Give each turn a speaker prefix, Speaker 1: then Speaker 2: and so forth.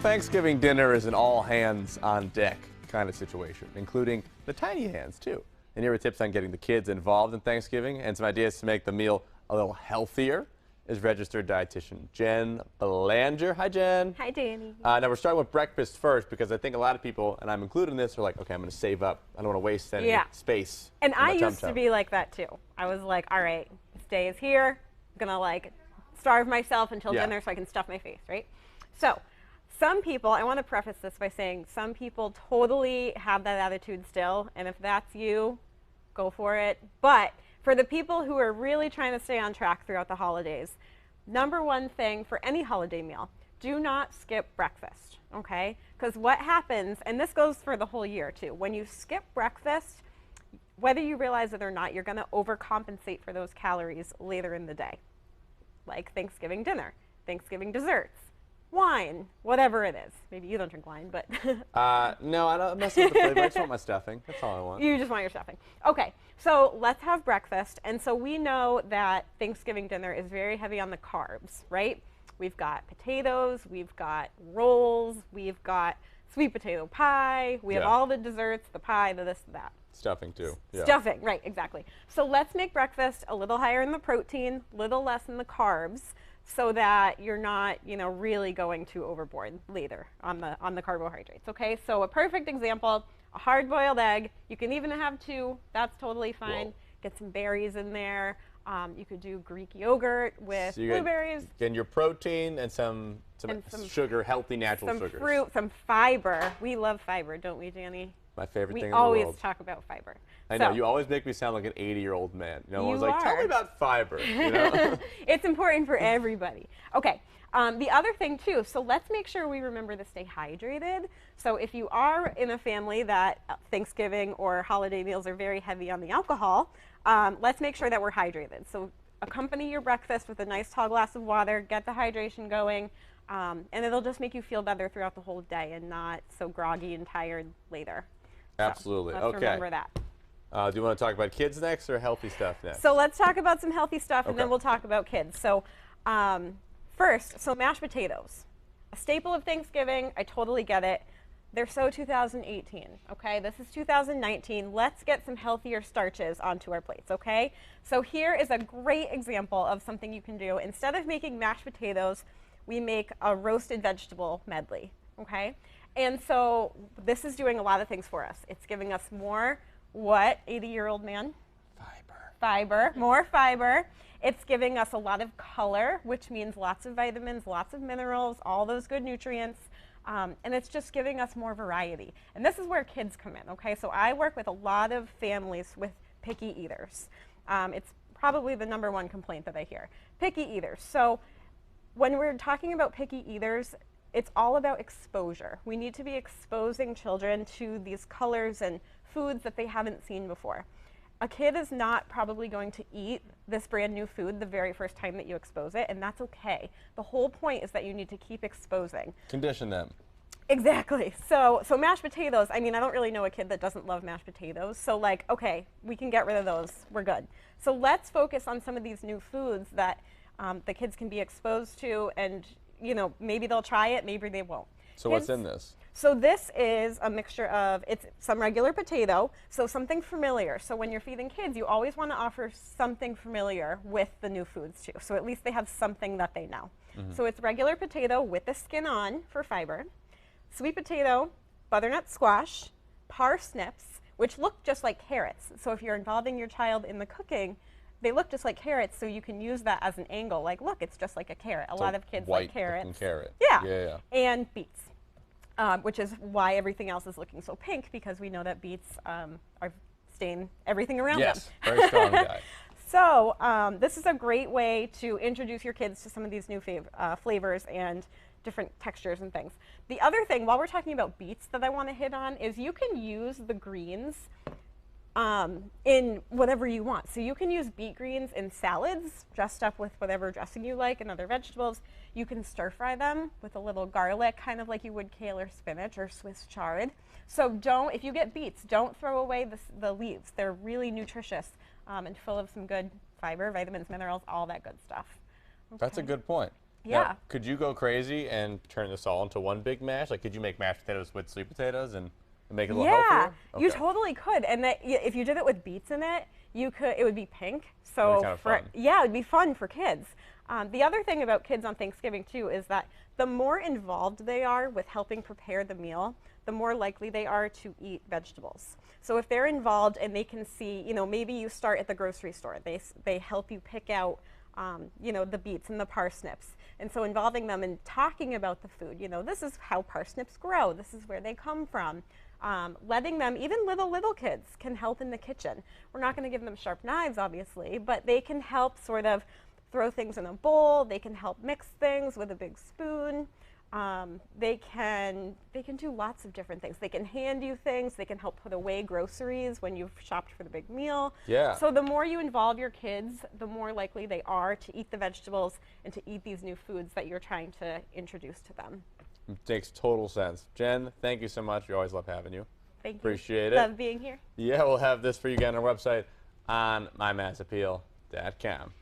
Speaker 1: Thanksgiving dinner is an all hands on deck kind of situation, including the tiny hands too. And here are tips on getting the kids involved in Thanksgiving and some ideas to make the meal a little healthier is registered dietitian Jen Belanger. Hi, Jen.
Speaker 2: Hi, Danny.
Speaker 1: Now we're starting with breakfast first because I think a lot of people, and I'm included in this, are like, okay, I'm going to save up. I don't want to waste any space.
Speaker 2: And I used to be like that too. I was like, all right, this day is here. I'm going to like starve myself until dinner so I can stuff my face, right? So some people, I want to preface this by saying some people totally have that attitude still. And if that's you, go for it. But for the people who are really trying to stay on track throughout the holidays, number one thing for any holiday meal, do not skip breakfast, okay? Because what happens, and this goes for the whole year too, when you skip breakfast, whether you realize it or not, you're going to overcompensate for those calories later in the day, like Thanksgiving dinner, Thanksgiving desserts, wine, whatever it is. Maybe you don't drink wine, but
Speaker 1: no, I don't mess with the flavor. I just want my stuffing. That's all I want.
Speaker 2: You just want your stuffing. Okay, so let's have breakfast. And so we know that Thanksgiving dinner is very heavy on the carbs, right? We've got potatoes, we've got rolls, we've got sweet potato pie, we have all the desserts, the pie, the this, the that.
Speaker 1: Stuffing too. Yeah.
Speaker 2: Stuffing, right, exactly. So let's make breakfast a little higher in the protein, little less in the carbs, so that you're not, you know, really going too overboard later on the carbohydrates, okay? So a perfect example, a hard-boiled egg. You can even have two. That's totally fine. Whoa. Get some berries in there. You could do Greek yogurt with blueberries.
Speaker 1: Getting your protein and some sugar, healthy natural sugars. Some fruit,
Speaker 2: some fiber. We love fiber, don't we, Danny?
Speaker 1: My favorite thing in the world.
Speaker 2: We always talk about fiber.
Speaker 1: I know, you always make me sound like an 80-year-old man. You know, I was like, tell me about fiber. You know?
Speaker 2: It's important for everybody. Okay, the other thing too, so let's make sure we remember to stay hydrated. So if you are in a family that Thanksgiving or holiday meals are very heavy on the alcohol, let's make sure that we're hydrated. So accompany your breakfast with a nice tall glass of water, get the hydration going, and it'll just make you feel better throughout the whole day and not so groggy and tired later.
Speaker 1: Absolutely.
Speaker 2: So let's remember that.
Speaker 1: Do you want to talk about kids next or healthy stuff next?
Speaker 2: So let's talk about some healthy stuff and then we'll talk about kids. So first, mashed potatoes. A staple of Thanksgiving, I totally get it. They're so 2018, okay? This is 2019. Let's get some healthier starches onto our plates, okay? So here is a great example of something you can do. Instead of making mashed potatoes, we make a roasted vegetable medley, okay? And so this is doing a lot of things for us. It's giving us more, what, 80-year-old man? Fiber, more fiber. It's giving us a lot of color, which means lots of vitamins, lots of minerals, all those good nutrients. And it's just giving us more variety. And this is where kids come in, okay? So I work with a lot of families with picky eaters. It's probably the #1 complaint that I hear. Picky eaters. So when we're talking about picky eaters, it's all about exposure. We need to be exposing children to these colors and foods that they haven't seen before. A kid is not probably going to eat this brand new food the very first time that you expose it, and that's okay. The whole point is that you need to keep exposing.
Speaker 1: Condition them.
Speaker 2: Exactly. So mashed potatoes, I mean, I don't really know a kid that doesn't love mashed potatoes. So like, okay, we can get rid of those. We're good. So let's focus on some of these new foods that the kids can be exposed to, and you know, maybe they'll try it, maybe they won't.
Speaker 1: So what's in this?
Speaker 2: So this is a mixture of, it's some regular potato, so something familiar. So when you're feeding kids, you always want to offer something familiar with the new foods too. So at least they have something that they know. So it's regular potato with the skin on for fiber, sweet potato, butternut squash, parsnips, which look just like carrots. So if you're involving your child in the cooking, they look just like carrots, so you can use that as an angle. Like, look, it's just like a carrot. A lot of kids like carrots.
Speaker 1: Carrot.
Speaker 2: Yeah. And beets, which is why everything else is looking so pink, because we know that beets are stain everything around them.
Speaker 1: Yes, very strong guy.
Speaker 2: So this is a great way to introduce your kids to some of these new flavors and different textures and things. The other thing, while we're talking about beets, that I want to hit on is you can use the greens in whatever you want. So you can use beet greens in salads, dressed up with whatever dressing you like and other vegetables. You can stir fry them with a little garlic, kind of like you would kale or spinach or Swiss chard. So if you get beets, don't throw away the leaves. They're really nutritious and full of some good fiber, vitamins, minerals, all that good stuff. Okay.
Speaker 1: That's a good point.
Speaker 2: Yeah.
Speaker 1: Now, could you go crazy and turn this all into one big mash? Like, could you make mashed potatoes with sweet potatoes and make it a little healthier?
Speaker 2: You
Speaker 1: Okay.
Speaker 2: totally could. And that if you did it with beets in it, it would be pink. So
Speaker 1: That'd be kind of fun.
Speaker 2: yeah, it would be fun for kids. The other thing about kids on Thanksgiving too is that the more involved they are with helping prepare the meal, the more likely they are to eat vegetables. So if they're involved and they can see, maybe you start at the grocery store, they help you pick out, the beets and the parsnips. And so involving them in talking about the food, this is how parsnips grow, this is where they come from. Letting them, even little kids, can help in the kitchen. We're not going to give them sharp knives, obviously, but they can help sort of throw things in a bowl. They can help mix things with a big spoon. They can do lots of different things. They can hand you things. They can help put away groceries when you've shopped for the big meal.
Speaker 1: Yeah.
Speaker 2: So the more you involve your kids, the more likely they are to eat the vegetables and to eat these new foods that you're trying to introduce to them.
Speaker 1: Makes total sense. Jen, thank you so much. We always love having you.
Speaker 2: Thank you.
Speaker 1: Appreciate it.
Speaker 2: Love being here.
Speaker 1: Yeah, we'll have this for you again on our website on mymassappeal.com.